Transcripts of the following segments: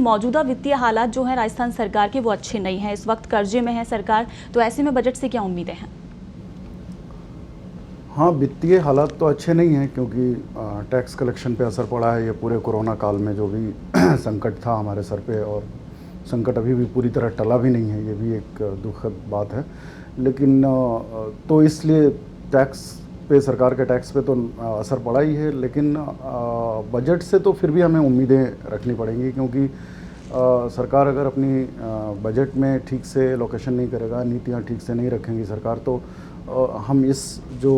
मौजूदा वित्तीय हालात जो है राजस्थान सरकार के वो अच्छे नहीं हैं, इस वक्त कर्जे में है सरकार, तो ऐसे में बजट से क्या उम्मीदें हैं? हाँ, वित्तीय हालात तो अच्छे नहीं हैं क्योंकि टैक्स कलेक्शन पे असर पड़ा है। ये पूरे कोरोना काल में जो भी संकट था हमारे सर पे, और संकट अभी भी पूरी तरह टला भी नहीं है, ये भी एक दुखद बात है। लेकिन तो इसलिए टैक्स पे, सरकार के टैक्स पे तो असर पड़ा ही है, लेकिन बजट से तो फिर भी हमें उम्मीदें रखनी पड़ेंगी क्योंकि सरकार अगर अपनी बजट में ठीक से एलोकेशन नहीं करेगा, नीतियाँ ठीक से नहीं रखेंगी सरकार, तो हम इस जो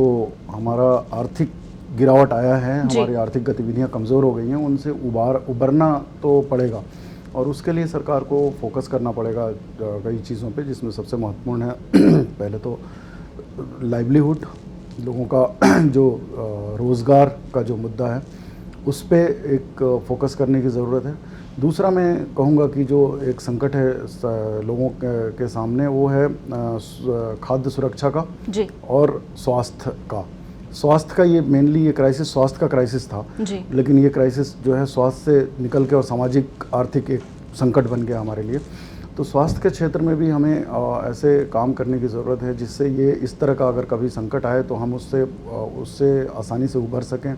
हमारा आर्थिक गिरावट आया है, हमारी आर्थिक गतिविधियां कमज़ोर हो गई हैं, उनसे उबरना तो पड़ेगा। और उसके लिए सरकार को फोकस करना पड़ेगा कई चीज़ों पे, जिसमें सबसे महत्वपूर्ण है पहले तो लाइवलीहुड, लोगों का जो रोज़गार का जो मुद्दा है उस पे एक फोकस करने की ज़रूरत है। दूसरा मैं कहूँगा कि जो एक संकट है लोगों के सामने, वो है खाद्य सुरक्षा का जी, और स्वास्थ्य का। स्वास्थ्य का ये मेनली ये क्राइसिस स्वास्थ्य का क्राइसिस था जी, लेकिन ये क्राइसिस जो है स्वास्थ्य से निकल के और सामाजिक आर्थिक एक संकट बन गया हमारे लिए। तो स्वास्थ्य के क्षेत्र में भी हमें ऐसे काम करने की ज़रूरत है जिससे ये इस तरह का अगर कभी संकट आए तो हम उससे आसानी से उभर सकें।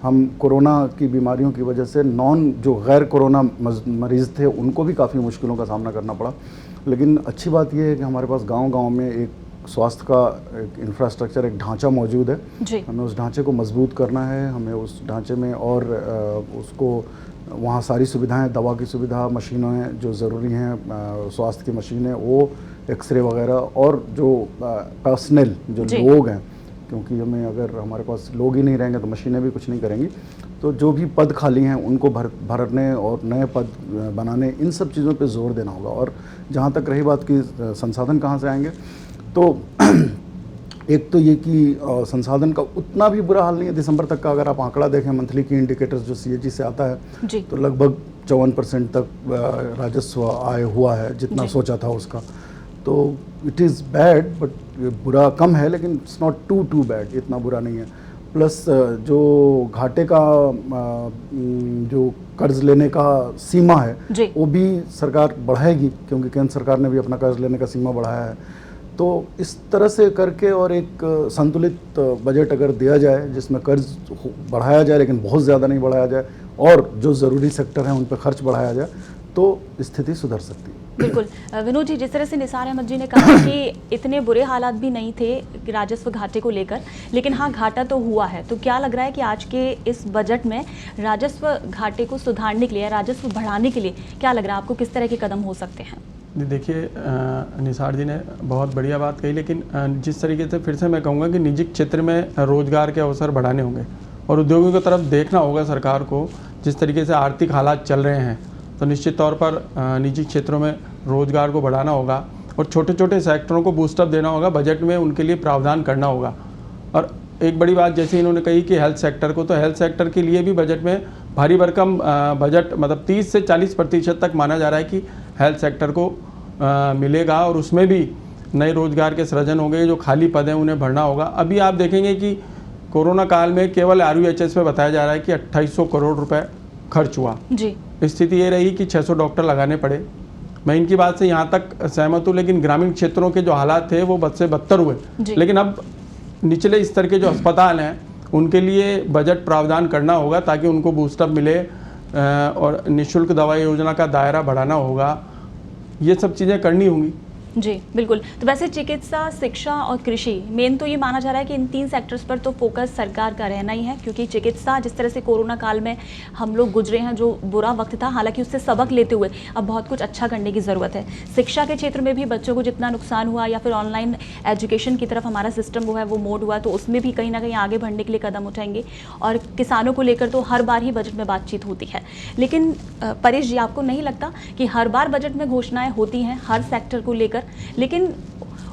हम कोरोना की बीमारियों की वजह से जो गैर कोरोना मरीज़ थे उनको भी काफ़ी मुश्किलों का सामना करना पड़ा, लेकिन अच्छी बात यह है कि हमारे पास गांव-गांव में एक स्वास्थ्य का एक इंफ्रास्ट्रक्चर, एक ढांचा मौजूद है जी। हमें उस ढांचे को मजबूत करना है, हमें उस ढांचे में और उसको वहाँ सारी सुविधाएं, दवा की सुविधा, मशीनें जो ज़रूरी हैं, स्वास्थ्य की मशीनें, वो एक्सरे वगैरह, और जो पर्सनल जो लोग हैं, क्योंकि हमें अगर हमारे पास लोग ही नहीं रहेंगे तो मशीनें भी कुछ नहीं करेंगी, तो जो भी पद खाली हैं उनको भरने और नए पद बनाने, इन सब चीज़ों पे जोर देना होगा। और जहाँ तक रही बात की संसाधन कहाँ से आएंगे, तो एक तो ये कि संसाधन का उतना भी बुरा हाल नहीं है। दिसंबर तक का अगर आप आंकड़ा देखें, मंथली की इंडिकेटर्स जो CAG से आता है, तो लगभग 54% तक राजस्व आय हुआ है, जितना सोचा था उसका। तो इट इज़ बैड, बट बुरा कम है, लेकिन इट्स नॉट टू बैड, इतना बुरा नहीं है। प्लस जो घाटे का जो कर्ज लेने का सीमा है वो भी सरकार बढ़ाएगी, क्योंकि केंद्र सरकार ने भी अपना कर्ज लेने का सीमा बढ़ाया है। तो इस तरह से करके और एक संतुलित बजट अगर दिया जाए जिसमें कर्ज बढ़ाया जाए लेकिन बहुत ज़्यादा नहीं बढ़ाया जाए, और जो ज़रूरी सेक्टर हैं उन पर खर्च बढ़ाया जाए, तो स्थिति सुधर सकती है। बिल्कुल विनोद जी, जिस तरह से निसार अहमद जी ने कहा कि इतने बुरे हालात भी नहीं थे राजस्व घाटे को लेकर, लेकिन हाँ घाटा तो हुआ है, तो क्या लग रहा है कि आज के इस बजट में राजस्व घाटे को सुधारने के लिए, राजस्व बढ़ाने के लिए क्या लग रहा है आपको, किस तरह के कदम हो सकते हैं? देखिए, निसार जी ने बहुत बढ़िया बात कही, लेकिन जिस तरीके से फिर से मैं कहूँगा कि निजी क्षेत्र में रोजगार के अवसर बढ़ाने होंगे और उद्योगों की तरफ देखना होगा सरकार को। जिस तरीके से आर्थिक हालात चल रहे हैं, तो निश्चित तौर पर निजी क्षेत्रों में रोजगार को बढ़ाना होगा और छोटे छोटे सेक्टरों को बूस्टअप देना होगा, बजट में उनके लिए प्रावधान करना होगा। और एक बड़ी बात जैसे इन्होंने कही कि हेल्थ सेक्टर को, तो हेल्थ सेक्टर के लिए भी बजट में भारी भरकम बजट, मतलब 30 से 40% तक माना जा रहा है कि हेल्थ सेक्टर को मिलेगा, और उसमें भी नए रोजगार के सृजन होंगे, जो खाली पद हैं उन्हें भरना होगा। अभी आप देखेंगे कि कोरोना काल में केवल RUHS पे बताया जा रहा है कि 2800 करोड़ रुपए खर्च हुआ जी। स्थिति ये रही कि 600 डॉक्टर लगाने पड़े। मैं इनकी बात से यहाँ तक सहमत हूँ, लेकिन ग्रामीण क्षेत्रों के जो हालात थे वो बद से बदतर हुए। लेकिन अब निचले स्तर के जो अस्पताल हैं उनके लिए बजट प्रावधान करना होगा ताकि उनको बूस्टअप मिले, और निःशुल्क दवा योजना का दायरा बढ़ाना होगा। ये सब चीज़ें करनी होंगी जी। बिल्कुल। तो वैसे चिकित्सा, शिक्षा और कृषि, मेन तो ये माना जा रहा है कि इन 3 सेक्टर्स पर तो फोकस सरकार का रहना ही है, क्योंकि चिकित्सा, जिस तरह से कोरोना काल में हम लोग गुजरे हैं, जो बुरा वक्त था, हालांकि उससे सबक लेते हुए अब बहुत कुछ अच्छा करने की ज़रूरत है। शिक्षा के क्षेत्र में भी बच्चों को जितना नुकसान हुआ, या फिर ऑनलाइन एजुकेशन की तरफ हमारा सिस्टम वो है वो मोड हुआ, तो उसमें भी कहीं ना कहीं आगे बढ़ने के लिए कदम उठाएंगे। और किसानों को लेकर तो हर बार ही बजट में बातचीत होती है, लेकिन परेश जी, आपको नहीं लगता कि हर बार बजट में घोषणाएं होती हैं हर सेक्टर को लेकर, लेकिन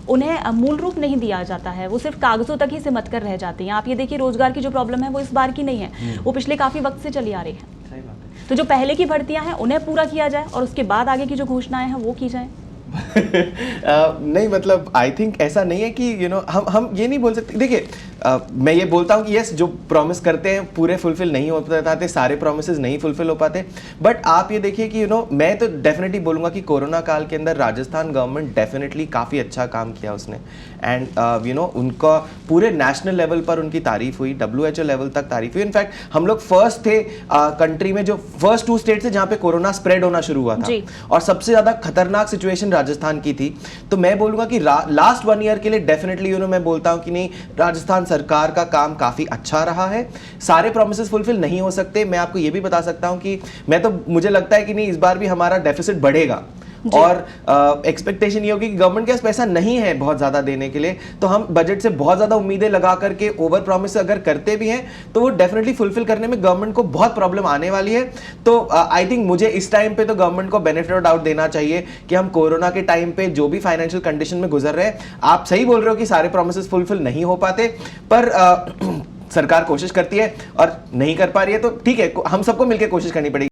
उन्हें मूल रूप नहीं दिया जाता है, वो सिर्फ कागजों तक ही सिमट कर रह जाते हैं? आप ये देखिए, रोजगार की जो प्रॉब्लम है वो इस बार की नहीं है, वो पिछले काफी वक्त से चली आ रही है। तो जो पहले की भर्तियां हैं उन्हें पूरा किया जाए और उसके बाद आगे की जो घोषणाएं हैं वो की जाए। नहीं मतलब आई थिंक ऐसा नहीं है कि हम ये नहीं बोल सकते। देखिए मैं ये बोलता हूँ कि यस, जो प्रॉमिस करते हैं पूरे फुलफिल नहीं हो पाते, सारे प्रोमिसेस नहीं फुलफिल हो पाते, बट आप ये देखिए कि मैं तो डेफिनेटली बोलूँगा कि कोरोना काल के अंदर राजस्थान गवर्नमेंट डेफिनेटली काफ़ी अच्छा काम किया उसने। एंड उनका पूरे नेशनल लेवल पर उनकी तारीफ हुई, WHO लेवल तक तारीफ हुई। इनफैक्ट हम लोग फर्स्ट थे कंट्री में, जो फर्स्ट 2 स्टेट से जहाँ पे कोरोना स्प्रेड होना शुरू हुआ था, और सबसे ज़्यादा खतरनाक सिचुएशन राजस्थान की थी। तो मैं बोलूँगा कि लास्ट 1 ईयर के लिए डेफिनेटली मैं बोलता हूँ कि नहीं, राजस्थान सरकार का काम काफ़ी अच्छा रहा है। सारे प्रोमिसेस फुलफिल नहीं हो सकते, मैं आपको ये भी बता सकता हूँ कि मुझे लगता है कि नहीं, इस बार भी हमारा डेफिसिट बढ़ेगा, और एक्सपेक्टेशन ये होगी कि गवर्नमेंट के पास पैसा नहीं है बहुत ज्यादा देने के लिए, तो हम बजट से बहुत ज्यादा उम्मीदें लगा करके ओवर प्रॉमिस अगर करते भी हैं तो वो डेफिनेटली फुलफिल करने में गवर्नमेंट को बहुत प्रॉब्लम आने वाली है। तो आई थिंक मुझे इस टाइम पे तो गवर्नमेंट को बेनिफिट ऑफ डाउट देना चाहिए कि हम कोरोना के टाइम पे जो भी फाइनेंशियल कंडीशन में गुजर रहे हैं, आप सही बोल रहे हो कि सारे प्रोमिसेस फुलफिल नहीं हो पाते, पर सरकार कोशिश करती है और नहीं कर पा रही है, तो ठीक है, हम सबको मिलकर कोशिश करनी पड़ेगी।